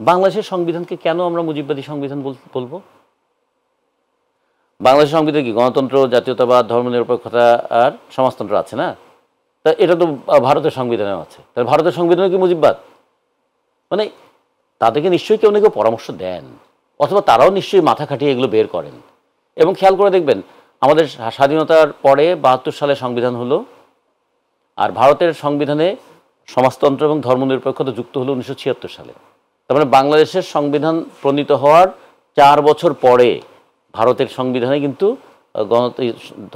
বাংলাদেশের সংবিধানকে কেন আমরা মুজিববাদী সংবিধান বলবো? বাংলাদেশের সংবিধানে কি গণতন্ত্র, জাতীয়তাবাদ, ধর্মনিরপেক্ষতা আর সমাজতন্ত্র আছে না? তা এটা তো ভারতের সংবিধানেও আছে। তাহলে ভারতের সংবিধানে কি মুজিববাদ? মানে তাদেরকে নিশ্চয়ই কেউ না কেউ পরামর্শ দেন, অথবা তারাও নিশ্চয়ই মাথা খাটিয়ে এগুলো বের করেন। এবং খেয়াল করে দেখবেন, আমাদের স্বাধীনতার পরে ৭২ সালে সংবিধান হলো, আর ভারতের সংবিধানে সমাজতন্ত্র এবং ধর্মনিরপেক্ষতা যুক্ত হলো ১৯৭৬ সালে। তার মানে বাংলাদেশের সংবিধান প্রণীত হওয়ার ৪ বছর পরে ভারতের সংবিধানে কিন্তু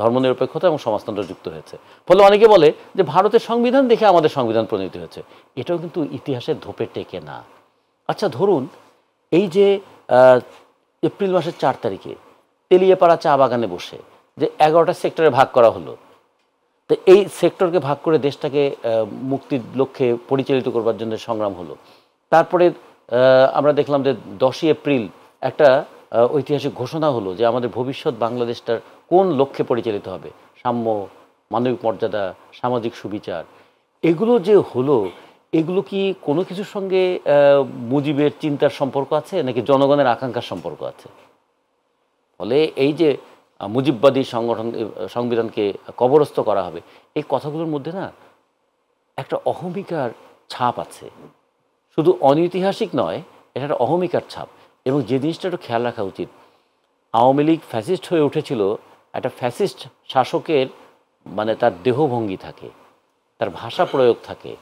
ধর্মনিরপেক্ষতা এবং সমাজতন্ত্র যুক্ত হয়েছে। ফলে অনেকে বলে যে ভারতের সংবিধান দেখে আমাদের সংবিধান প্রণীত হয়েছে। এটাও কিন্তু ইতিহাসের ধোপে টেকে না। আচ্ছা ধরুন, এই যে এপ্রিল মাসের ৪ তারিখে তেলিয়াপাড়া চা বাগানে বসে যে ১১টা সেক্টরে ভাগ করা হলো, তো এই সেক্টরকে ভাগ করে দেশটাকে মুক্তির লক্ষ্যে পরিচালিত করবার জন্য সংগ্রাম হলো। তারপরে আমরা দেখলাম যে ১০ই এপ্রিল একটা ঐতিহাসিক ঘোষণা হলো যে আমাদের ভবিষ্যৎ বাংলাদেশটার কোন লক্ষ্যে পরিচালিত হবে, সাম্য, মানবিক মর্যাদা, সামাজিক সুবিচার। এগুলো যে হলো, এগুলো কি কোনো কিছুর সঙ্গে মুজিবের চিন্তার সম্পর্ক আছে, নাকি জনগণের আকাঙ্ক্ষার সম্পর্ক আছে? ফলে এই যে মুজিববাদী সংবিধানকে কবরস্থ করা হবে, এই কথাগুলোর মধ্যে না একটা অহমিকার ছাপ আছে। শুধু অনৈতিহাসিক নয়, এটা একটা অহমিকার ছাপ। এবং যে জিনিসটা একটু খেয়াল রাখা উচিত, আওয়ামী লীগ ফ্যাসিস্ট হয়ে উঠেছিল, একটা ফ্যাসিস্ট শাসকের মানে তার দেহভঙ্গি থাকে, তার ভাষা প্রয়োগ থাকে,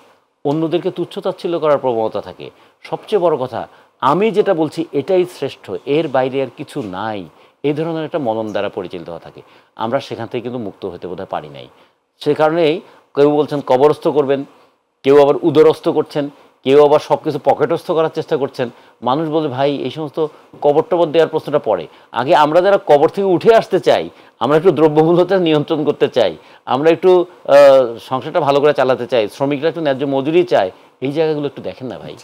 অন্যদেরকে তুচ্ছতাচ্ছিল্য করার প্রবণতা থাকে। সবচেয়ে বড় কথা, আমি যেটা বলছি এটাই শ্রেষ্ঠ, এর বাইরে আর কিছু নাই, এই ধরনের একটা মনন দ্বারা পরিচালিত হওয়া থাকে। আমরা সেখান থেকে কিন্তু মুক্ত হতে বোধহয় পারি নাই। সে কারণেই কেউ বলছেন কবরস্থ করবেন, কেউ আবার উদরস্থ করছেন, কেউ আবার সব কিছু পকেটস্থ করার চেষ্টা করছেন। মানুষ বলে ভাই এই সমস্ত কবর টবর দেওয়ার প্রশ্নটা পড়ে। আগে আমরা যারা কবর থেকে উঠে আসতে চাই, আমরা একটু দ্রব্যমূল্যতা নিয়ন্ত্রণ করতে চাই, আমরা একটু সংসারটা ভালো করে চালাতে চাই, শ্রমিকরা একটু ন্যায্য মজুরি চায়, এই জায়গাগুলো একটু দেখেন না ভাই।